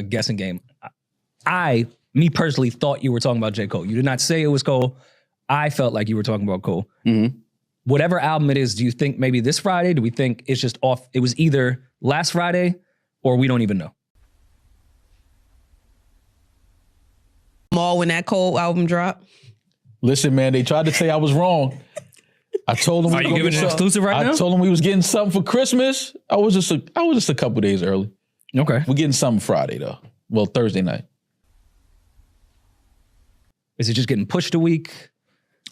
guessing game. Me personally, thought you were talking about J. Cole. You did not say it was Cole. I felt like you were talking about Cole. Mm-hmm. Whatever album it is, do you think maybe this Friday? Do we think it's just off? It was either last Friday or we don't even know? Mal, when that Cole album dropped? Listen, man, they tried to say I was wrong. I told them. Are you giving an exclusive right now? I told them we was getting something for Christmas. I was just a couple days early. Okay. We're getting something Friday though. Well, Thursday night. Is it just getting pushed a week?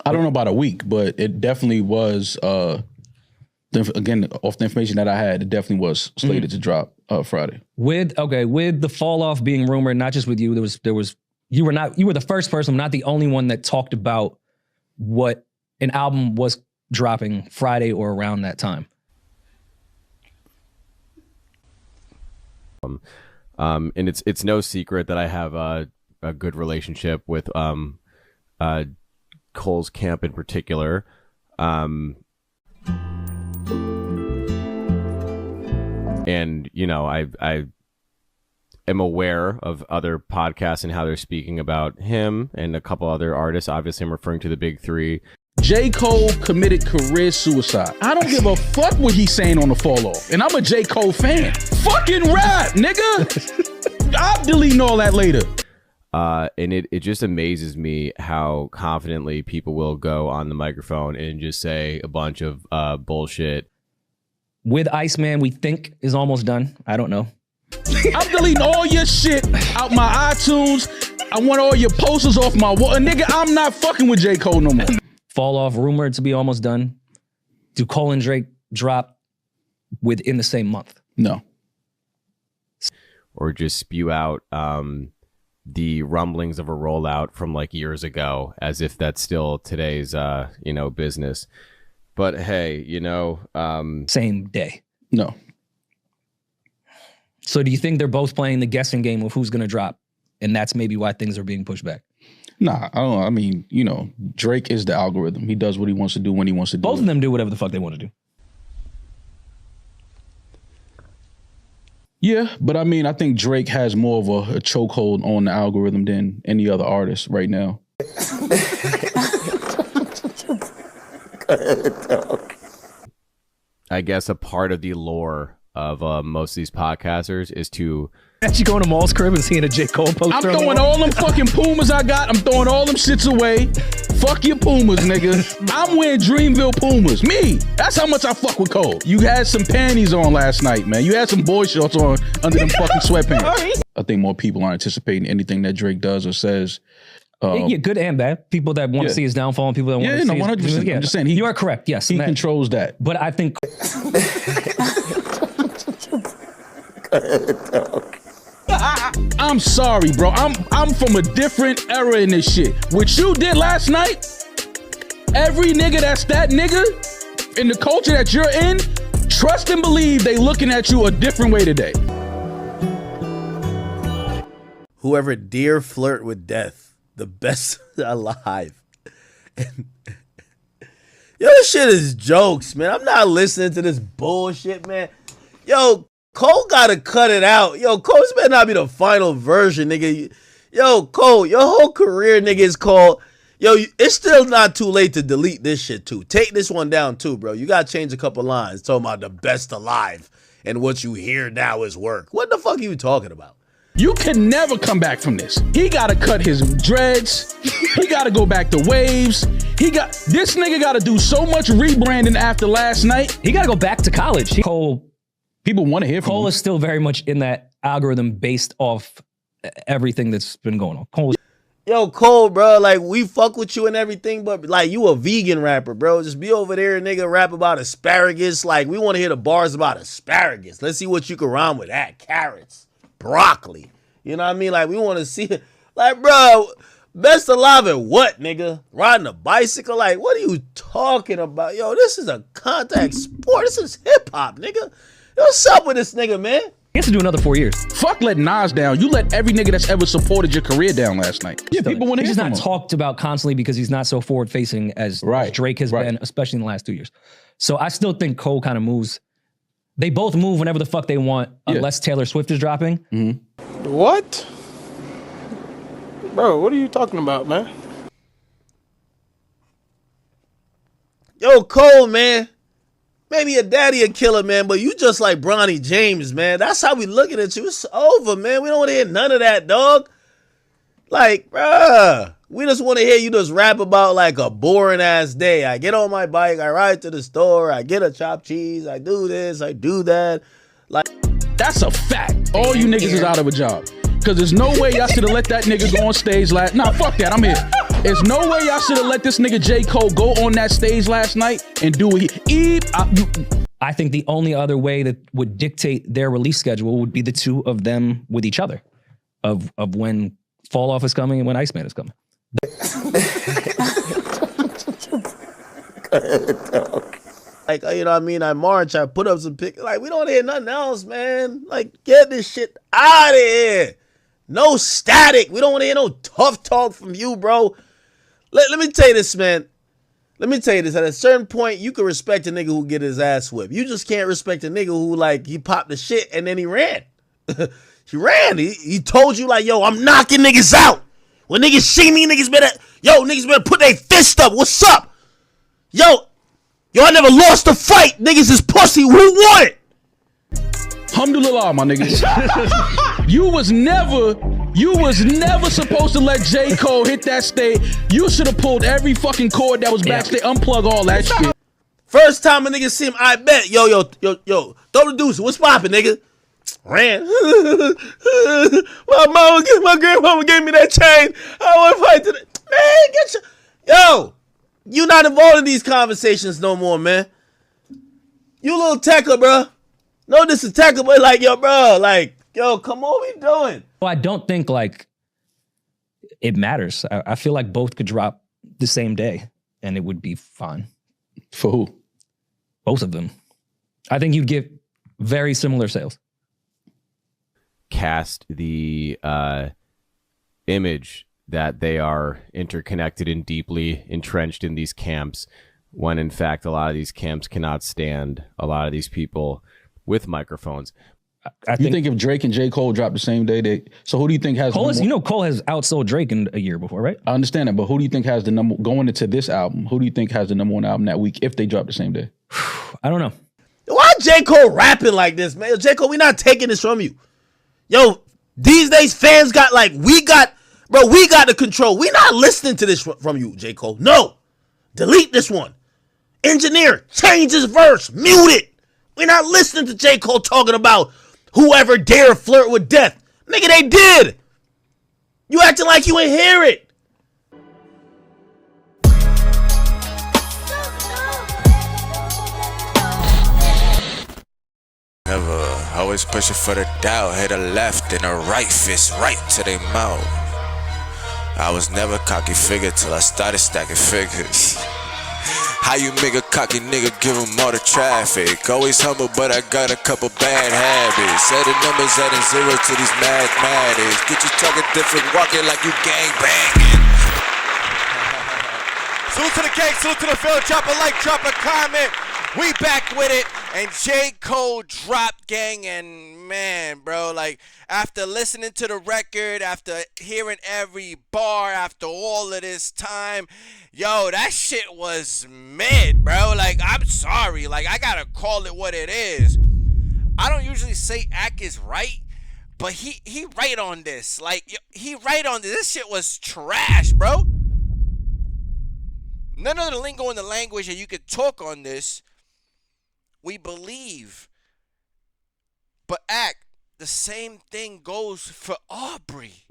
I don't know about a week, but it definitely was. Again, off the information that I had, it definitely was slated to drop Friday. With the fall off being rumored, not just with you, you were the first person, not the only one that talked about what an album was dropping Friday or around that time. And it's no secret that I have a good relationship with Cole's camp in particular. And you know, I am aware of other podcasts and how they're speaking about him and a couple other artists. Obviously, I'm referring to the big three. J. Cole committed career suicide. I don't give a fuck what he's saying on the fall off. And I'm a J. Cole fan. Fucking rap, nigga. I'll delete all that later. And it just amazes me how confidently people will go on the microphone and just say a bunch of bullshit. With Iceman, we think is almost done. I don't know. I'm deleting all your shit out my iTunes. I want all your posters off my wall. Nigga, I'm not fucking with J. Cole no more. Fall off rumored to be almost done. Do Cole and Drake drop within the same month? No. Or just spew out the rumblings of a rollout from like years ago, as if that's still today's business. But hey, same day. No. So do you think they're both playing the guessing game of who's going to drop? And that's maybe why things are being pushed back? Nah, I don't know. I mean, Drake is the algorithm. He does what he wants to do when he wants to do it. Both of them do whatever the fuck they want to do. Yeah, but I mean, I think Drake has more of a chokehold on the algorithm than any other artist right now. I guess a part of the lore of most of these podcasters is to actually going to Mal's crib and seeing a J. Cole poster. I'm throwing all them fucking Pumas I got. I'm throwing all them shits away. Fuck your Pumas, nigga. I'm wearing Dreamville Pumas. Me. That's how much I fuck with Cole. You had some panties on last night, man. You had some boy shorts on under them fucking sweatpants. I think more people are anticipating anything that Drake does or says. Yeah, good and bad. People that want to see his downfall and people that want to see 100%. his... I'm just saying. You are correct, yes. He controls that. But I think... I'm sorry, bro. I'm from a different era in this shit. What you did last night, every nigga that's that nigga in the culture that you're in, trust and believe they looking at you a different way today. Whoever dare flirt with death, the best alive. Yo, this shit is jokes, man. I'm not listening to this bullshit, man. Yo, Cole gotta cut it out. Yo, Cole, this better not be the final version, nigga. Yo, Cole, your whole career, nigga, is called... Yo, it's still not too late to delete this shit, too. Take this one down, too, bro. You gotta change a couple lines talking about the best alive and what you hear now is work. What the fuck are you talking about? You can never come back from this. He gotta cut his dreads. He gotta go back to waves. This nigga gotta do so much rebranding after last night. He gotta go back to college. People want to hear from him. Cole is still very much in that algorithm based off everything that's been going on. Yo, Cole, bro, like, we fuck with you and everything, but, like, you a vegan rapper, bro. Just be over there and nigga rap about asparagus. Like, we want to hear the bars about asparagus. Let's see what you can rhyme with that. Carrots, broccoli. You know what I mean? Like, we want to see it. Like, bro, best alive at what, nigga? Riding a bicycle? Like, what are you talking about? Yo, this is a contact sport. This is hip-hop, nigga. What's up with this nigga, man? He has to do another 4 years. Fuck letting Nas down. You let every nigga that's ever supported your career down last night. Yeah, people want to hear from him. He's not talked about constantly because he's not so forward-facing as Drake has been, especially in the last 2 years. So I still think Cole kind of moves. They both move whenever the fuck they want, unless Taylor Swift is dropping. Mm-hmm. What? Bro, what are you talking about, man? Yo, Cole, man. Maybe a daddy a killer, man, but you just like Bronny James, man. That's how we looking at you. It's over, man. We don't want to hear none of that, dog. Like, bruh, we just want to hear you just rap about like a boring ass day. I get on my bike, I ride to the store, I get a chopped cheese, I do this, I do that. Like, That's a fact. All you niggas is out of a job. Cause there's no way y'all should have let that nigga go on stage last. Nah, fuck that. I'm here. There's no way y'all should have let this nigga J. Cole go on that stage last night and do what I think the only other way that would dictate their release schedule would be the two of them with each other, of when Fall Off is coming and when Iceman is coming. Like, you know what I mean? I march, I put up some pictures. Like, we don't hear nothing else, man. Like, get this shit out of here. No static. We don't want to hear no tough talk from you, bro. Let me tell you this, man. Let me tell you this. At a certain point, you can respect a nigga who get his ass whipped. You just can't respect a nigga who, like, he popped the shit and then he ran. He ran. He told you, like, yo, I'm knocking niggas out. When niggas see me, niggas better put their fist up. What's up? Yo, I never lost a fight. Niggas is pussy. Who won it? Alhamdulillah, my niggas. You was never supposed to let J. Cole hit that stage. You should have pulled every fucking cord that was backstage, unplug all that shit. First time a nigga see him, I bet. Yo, throw the deuce. What's poppin', nigga? Ran. My grandmama gave me that chain. I want to fight today. Man, get your... Yo, you not involved in these conversations no more, man. You little tackler, bro. No, this is tackle, but like, yo, bro, like, yo, come on, what we doing? Well, I don't think like it matters. I feel like both could drop the same day and it would be fine. For who? Both of them. I think you'd get very similar sales. Cast the image that they are interconnected and deeply entrenched in these camps, when in fact a lot of these camps cannot stand a lot of these people with microphones. You think if Drake and J. Cole drop the same day, so who do you think has Cole? Cole has outsold Drake in a year before, right? I understand that, but who do you think has the number going into this album? Who do you think has the number one album that week if they drop the same day? I don't know. Why J. Cole rapping like this, man? J. Cole, we not taking this from you. Yo, these days fans got like, we got the control. We not listening to this from you, J. Cole. No. Delete this one. Engineer, change his verse. Mute it. We're not listening to J. Cole talking about whoever dare flirt with death. Nigga, they did. You acting like you ain't hear it. Always pushing for the doubt, hit a left and a right fist right to their mouth. I was never cocky figure till I started stacking figures. How you make a cocky nigga give him all the traffic? Always humble, but I got a couple bad habits. Say the numbers adding zero to these mathematics. Get you talking different, walking like you gang banging. Salute to the gang, salute to the Ville. Drop a like, drop a comment. We back with it. And J. Cole dropped, gang, and man, bro, like, after listening to the record, after hearing every bar, after all of this time, yo, that shit was mid, bro. Like, I'm sorry. Like, I gotta call it what it is. I don't usually say Ak is right, but he right on this. Like, he right on this. This shit was trash, bro. None of the lingo in the language that you could talk on this, we believe. But Ak, the same thing goes for Aubrey.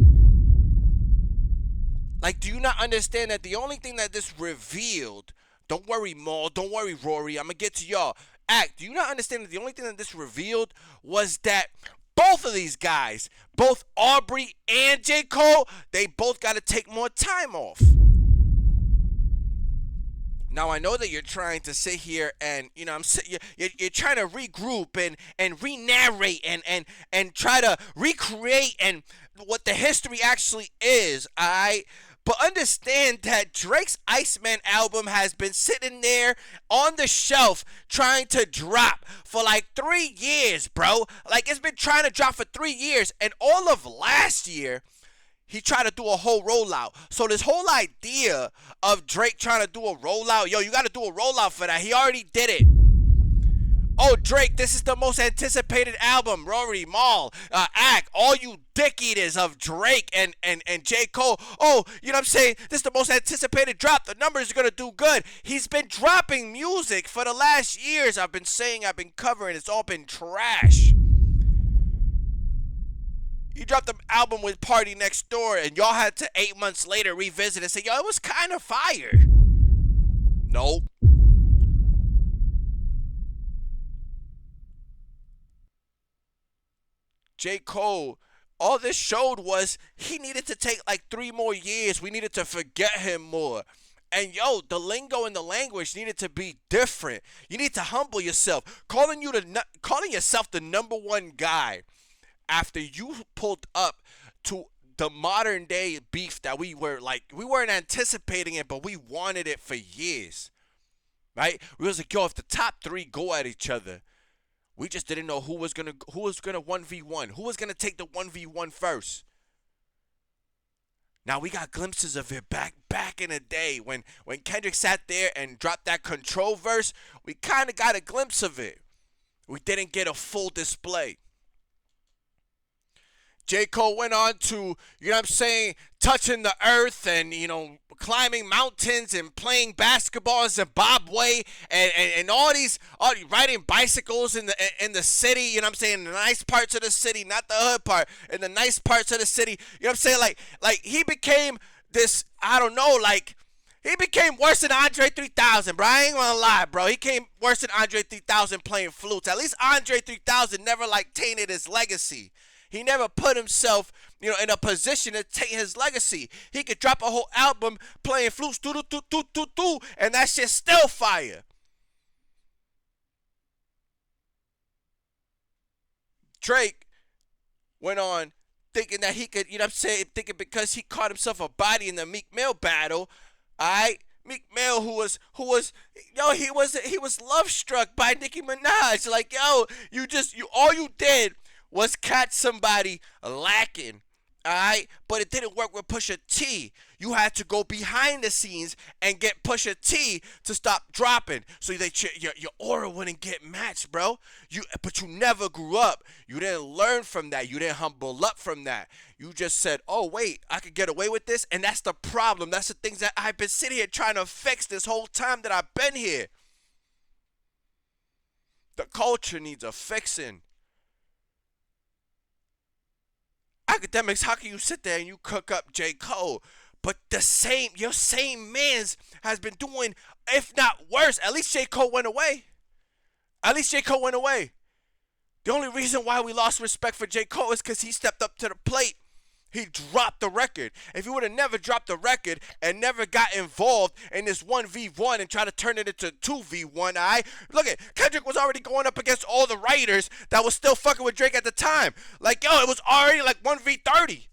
Like, do you not understand that the only thing that this revealed, don't worry, Mal, don't worry, Rory, I'm gonna get to y'all. Ak, do you not understand that the only thing that this revealed was that both of these guys, both Aubrey and J. Cole, they both gotta take more time off. Now, I know that you're trying to sit here and, you know, you're trying to regroup and re-narrate and try to recreate and what the history actually is, alright? But understand that Drake's Iceman album has been sitting there on the shelf trying to drop for like 3 years, bro. Like, it's been trying to drop for 3 years. And all of last year, he tried to do a whole rollout. So this whole idea of Drake trying to do a rollout, yo, you got to do a rollout for that. He already did it. Oh, Drake, this is the most anticipated album. Rory, Mal, Ak, all you dick eaters of Drake and J. Cole. Oh, you know what I'm saying? This is the most anticipated drop. The numbers are going to do good. He's been dropping music for the last years. I've been covering. It's all been trash. He dropped the album with Party Next Door, and y'all had to 8 months later revisit and say, yo, it was kind of fire. Nope. J. Cole, all this showed was he needed to take like 3 more years. We needed to forget him more. And yo, the lingo and the language needed to be different. You need to humble yourself. Calling yourself the number one guy after you pulled up to the modern day beef that we weren't anticipating it, but we wanted it for years. Right? We was like, yo, if the top 3 go at each other, we just didn't know who was gonna 1v1, who was gonna take the 1v1 first. Now we got glimpses of it back in the day when Kendrick sat there and dropped that Control verse. We kind of got a glimpse of it. We didn't get a full display. J. Cole went on to, you know what I'm saying, touching the earth and, you know, climbing mountains and playing basketball in Zimbabwe and all these riding bicycles in the city, you know what I'm saying, in the nice parts of the city, not the hood part, in the nice parts of the city, you know what I'm saying, like he became this, I don't know, like, he became worse than Andre 3000, bro. I ain't gonna lie, bro. He came worse than Andre 3000 playing flutes. At least Andre 3000 never, like, tainted his legacy. He never put himself, you know, in a position to take his legacy. He could drop a whole album playing flutes, and that shit's still fire. Drake went on thinking that he could, you know what I'm saying, thinking because he caught himself a body in the Meek Mill battle, alright? Meek Mill, who was he was love struck by Nicki Minaj. Like, yo, all you did was catch somebody lacking, all right? But it didn't work with Pusha T. You had to go behind the scenes and get Pusha T to stop dropping so that your aura wouldn't get matched, bro. But you never grew up. You didn't learn from that. You didn't humble up from that. You just said, oh, wait, I could get away with this? And that's the problem. That's the things that I've been sitting here trying to fix this whole time that I've been here. The culture needs a fixing. Akademiks, how can you sit there and you cook up J. Cole, but your same mans has been doing, if not worse, at least J. Cole went away. The only reason why we lost respect for J. Cole is because he stepped up to the plate. He dropped the record. If he would have never dropped the record and never got involved in this 1v1 and try to turn it into 2v1, all right? Look at Kendrick was already going up against all the writers that was still fucking with Drake at the time. Like, yo, it was already like 1v30.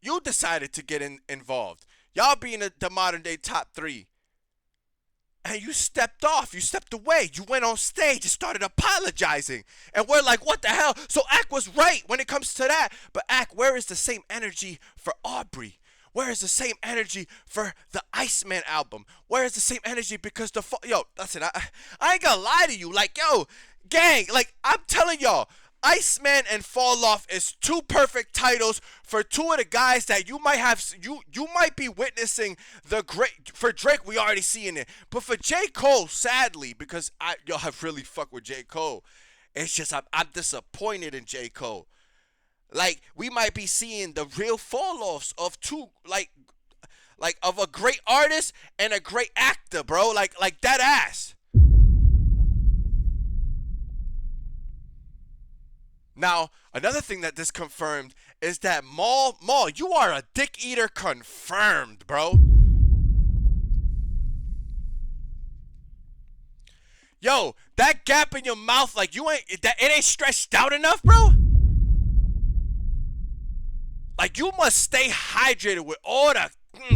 You decided to get involved. Y'all being the modern day top 3. And you stepped off. You stepped away. You went on stage and started apologizing. And we're like, what the hell? So Ak was right when it comes to that. But Ak, where is the same energy for Aubrey? Where is the same energy for the Iceman album? Where is the same energy? Because listen, I ain't gonna lie to you. Like, yo, gang, like, I'm telling y'all, Iceman and Fall Off is 2 perfect titles for 2 of the guys that you might be witnessing the great. For Drake, we already seeing it, but for J. Cole, sadly, because I really fuck with J. Cole, it's just I'm disappointed in J. Cole. Like, we might be seeing the real fall offs of 2 like of a great artist and a great actor, bro. Like that ass. Now, another thing that this confirmed is that Mal, you are a dick eater confirmed, bro. Yo, that gap in your mouth, like it ain't stretched out enough, bro. Like, you must stay hydrated with all the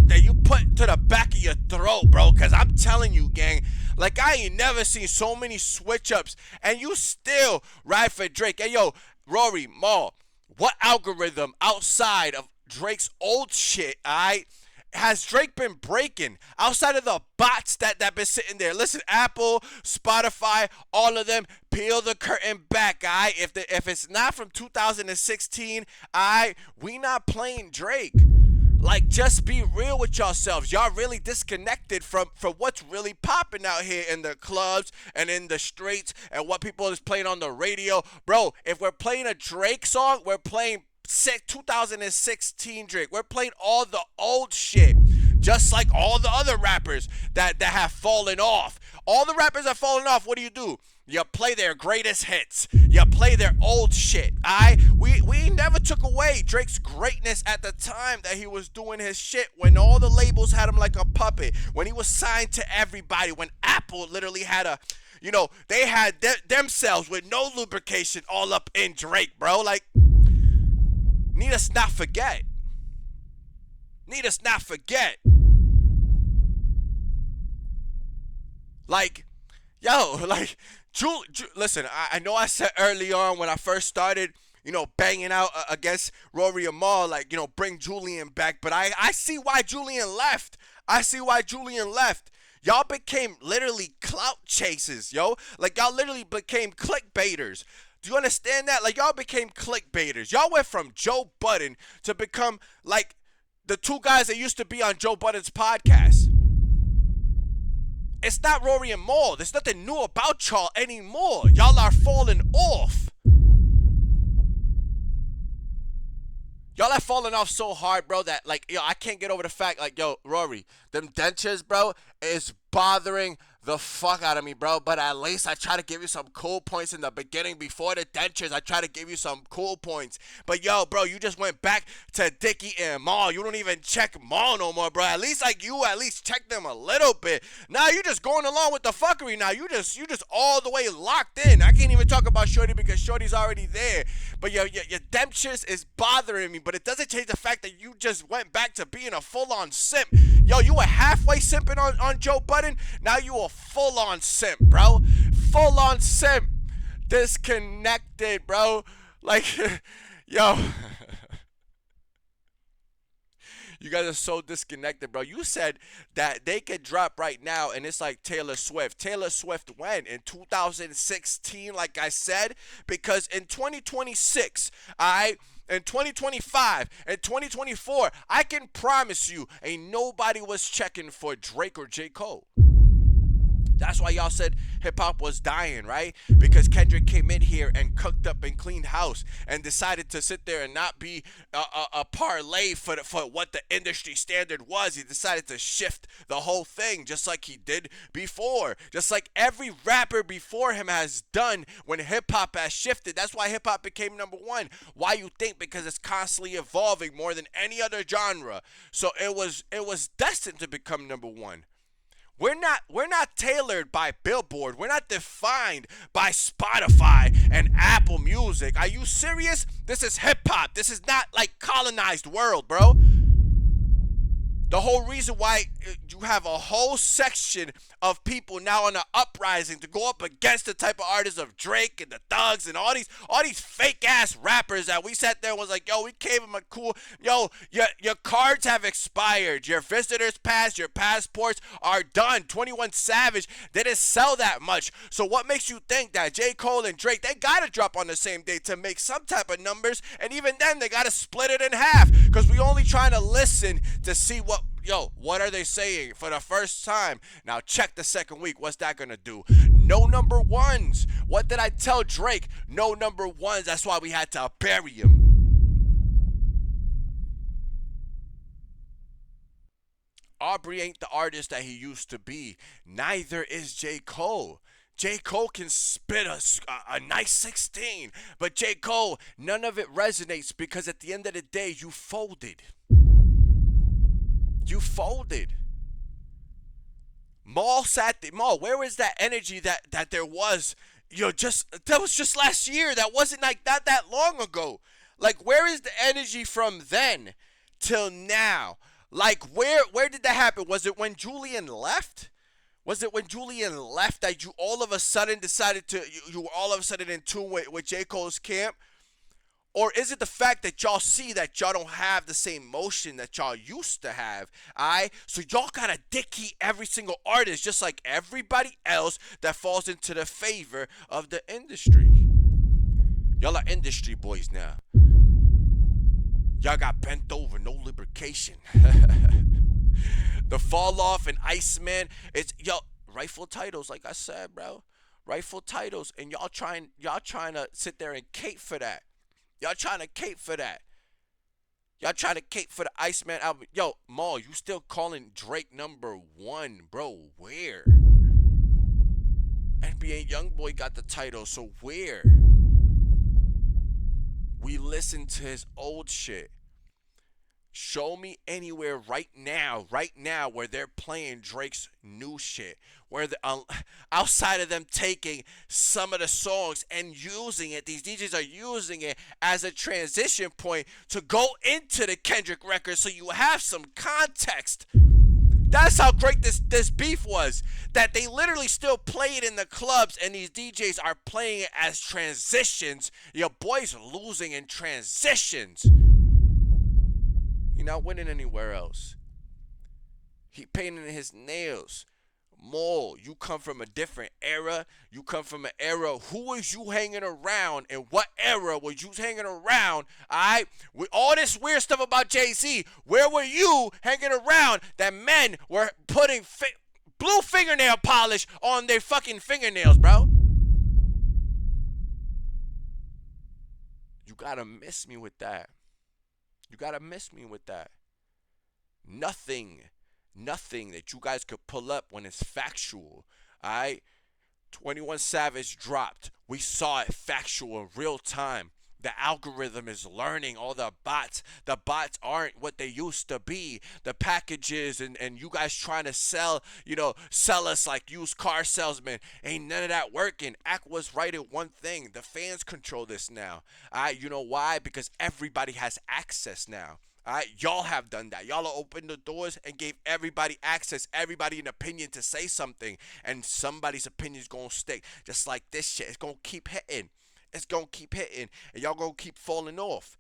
that you put to the back of your throat, bro. Because I'm telling you, gang, like, I ain't never seen so many switch-ups, and you still ride for Drake. Hey, yo, Rory, Mal, what algorithm outside of Drake's old shit, has Drake been breaking outside of the bots that been sitting there? Listen, Apple, Spotify, all of them, peel the curtain back, If it's not from 2016, we not playing Drake. Like, just be real with yourselves. Y'all really disconnected from what's really popping out here in the clubs and in the streets and what people is playing on the radio. Bro, if we're playing a Drake song, we're playing 2016 Drake. We're playing all the old shit, just like all the other rappers that have fallen off. All the rappers have fallen off. What do? You play their greatest hits. You play their old shit. We never took away Drake's greatness at the time that he was doing his shit, when all the labels had him like a puppet, when he was signed to everybody, when Apple literally had they had themselves with no lubrication all up in Drake, bro. Like, need us not forget. Like, yo, like, listen, I know I said early on when I first started, banging out against Rory and Mal, like, bring Julian back. But I see why Julian left. Y'all became literally clout chasers, yo. Like, y'all literally became clickbaiters. Do you understand that? Like, y'all became clickbaiters. Y'all went from Joe Budden to become, like, the two guys that used to be on Joe Budden's podcast. It's not Rory and Mal. There's nothing new about y'all anymore. Y'all are falling off. Y'all have fallen off so hard, bro, that, like, yo, I can't get over the fact, like, yo, Rory, them dentures, bro, is bothering the fuck out of me, bro. But at least I try to give you some cool points in the beginning. Before the dentures, I try to give you some cool points. But yo, bro, you just went back to Dickie and Mal. You don't even check Mal no more, bro. At least, like, you at least check them a little bit. Now you just going along with the fuckery. Now you just all the way locked in. I can't even talk about Shorty because Shorty's already there. But your dentures is bothering me. But it doesn't change the fact that you just went back to being a full-on simp. Yo, you were halfway simping on Joe Budden. Now you a full-on simp, bro. Full-on simp. Disconnected, bro. Like, yo. You guys are so disconnected, bro. You said that they could drop right now, and it's like Taylor Swift. Taylor Swift when? In 2016, like I said? Because in 2026, in 2025, and 2024, I can promise you, ain't nobody was checking for Drake or J. Cole. That's why y'all said hip-hop was dying, right? Because Kendrick came in here and cooked up and cleaned house and decided to sit there and not be a parlay for what the industry standard was. He decided to shift the whole thing just like he did before. Just like every rapper before him has done when hip-hop has shifted. That's why hip-hop became number one. Why you think? Because it's constantly evolving more than any other genre. So it was destined to become number one. We're not tailored by Billboard. We're not defined by Spotify and Apple Music. Are you serious? This is hip-hop. This is not like colonized world, bro. The whole reason why you have a whole section of people now on the uprising to go up against the type of artists of Drake and the Thugs and all these fake ass rappers that we sat there and was like, yo, we gave them a cool, yo, your cards have expired, your visitors pass, your passports are done. 21 Savage didn't sell that much. So what makes you think that J. Cole and Drake, they gotta drop on the same day to make some type of numbers, and even then they gotta split it in half because we only trying to listen to see what are they saying for the first time? Now check the second week. What's that gonna do? No number ones. What did I tell Drake? No number ones. That's why we had to bury him. Aubrey ain't the artist that he used to be. Neither is J. Cole. J. Cole can spit a nice 16, but J. Cole, none of it resonates because at the end of the day, you folded. You folded. Mal, where is that energy that there was? That was just last year. That wasn't like that long ago. Like, where is the energy from then till now? Like, where did that happen? Was it when Julian left? Was it when Julian left that you all of a sudden decided to, you were all of a sudden in tune with J. Cole's camp? Or is it the fact that y'all see that y'all don't have the same motion that y'all used to have? Alright? So y'all gotta dicky every single artist just like everybody else that falls into the favor of the industry. Y'all are industry boys now. Y'all got bent over, no lubrication. The Fall Off and Iceman, it's rightful titles, like I said, bro. Rightful titles, and y'all trying to sit there and cape for that. Y'all trying to cape for that. Y'all trying to cape for the Iceman album. Yo, Mal, you still calling Drake #1, bro? Where? NBA Youngboy got the title, so where? We listen to his old shit. Show me anywhere right now where they're playing Drake's new shit. Where outside of them taking some of the songs and using it, these DJs are using it as a transition point to go into the Kendrick record so you have some context. That's how great this beef was. That they literally still play it in the clubs and these DJs are playing it as transitions. Your boy's losing in transitions. You're not winning anywhere else. He painting his nails. Mal, you come from a different era. You come from an era. Who was you hanging around? And what era was you hanging around? Alright? With all this weird stuff about Jay-Z, where were you hanging around that men were putting blue fingernail polish on their fucking fingernails, bro? You gotta miss me with that. You gotta miss me with that. Nothing that you guys could pull up when it's factual. Alright? 21 Savage dropped. We saw it factual in real time. The algorithm is learning all the bots. The bots aren't what they used to be. The packages and you guys trying to sell us like used car salesmen. Ain't none of that working. Aqua's right at one thing. The fans control this now. You know why? Because everybody has access now. Y'all have done that. Y'all have opened the doors and gave everybody access, everybody an opinion to say something. And somebody's opinion is going to stick. Just like this shit. It's going to keep hitting. It's going to keep hitting, and y'all going to keep falling off.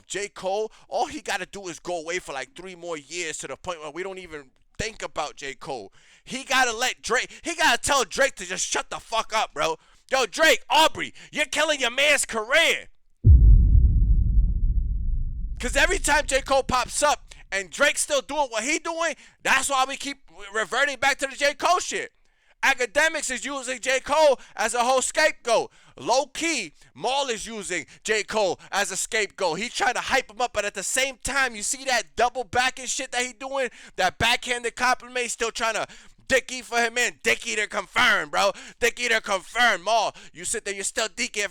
J. Cole, all he got to do is go away for like 3 more years to the point where we don't even think about J. Cole. He got to tell Drake to just shut the fuck up, bro. Yo, Drake, Aubrey, you're killing your man's career. Because every time J. Cole pops up and Drake's still doing what he doing, that's why we keep reverting back to the J. Cole shit. Akademiks is using J. Cole as a whole scapegoat. Low-key, Mal is using J. Cole as a scapegoat. He's trying to hype him up, but at the same time, you see that double backing shit that he doing? That backhanded compliment, he's still trying to dicky for him in. Dicky to confirm, bro. Dicky to confirm. Mal, you sit there, you're still dicky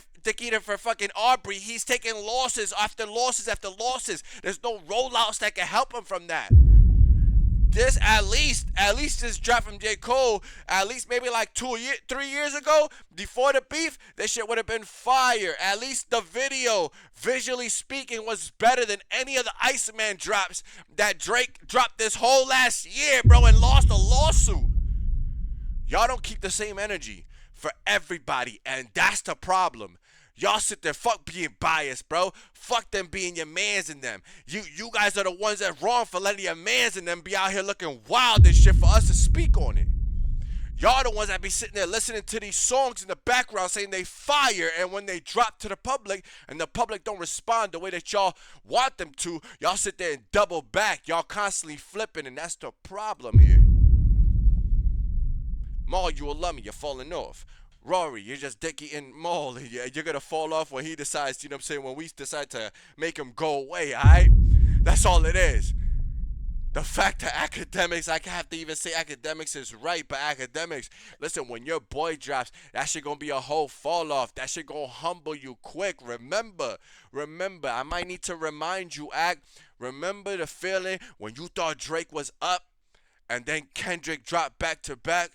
for fucking Aubrey. He's taking losses after losses after losses. There's no rollouts that can help him from that. This at least this drop from J. Cole, at least maybe like 3 years ago, before the beef, this shit would have been fire. At least the video, visually speaking, was better than any of the Iceman drops that Drake dropped this whole last year, bro, and lost a lawsuit. Y'all don't keep the same energy for everybody, and that's the problem. Y'all sit there, fuck being biased, bro. Fuck them being your mans in them. You guys are the ones that wrong for letting your mans in them be out here looking wild and shit for us to speak on it. Y'all the ones that be sitting there listening to these songs in the background saying they fire, and when they drop to the public and the public don't respond the way that y'all want them to, y'all sit there and double back. Y'all constantly flipping, and that's the problem here. Mal, you will love me. You're falling off. Rory, you're just dicky and Mal. You're going to fall off when he decides, you know what I'm saying, when we decide to make him go away, all right? That's all it is. The fact that Akademiks, I have to even say Akademiks is right, but Akademiks, listen, when your boy drops, that shit going to be a whole fall off. That shit going to humble you quick. Remember, I might need to remind you, remember the feeling when you thought Drake was up and then Kendrick dropped back to back?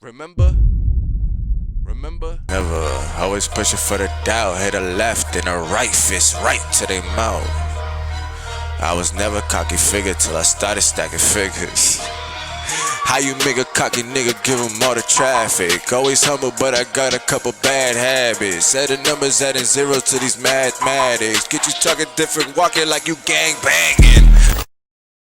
Remember Remember? Never, always pushing for the doubt. Hit a left and a right fist right to their mouth. I was never cocky figure till I started stacking figures. How you make a cocky nigga give him all the traffic? Always humble, but I got a couple bad habits. Set the numbers adding zeros to these mathematics. Get you talking different, walking like you gang banging.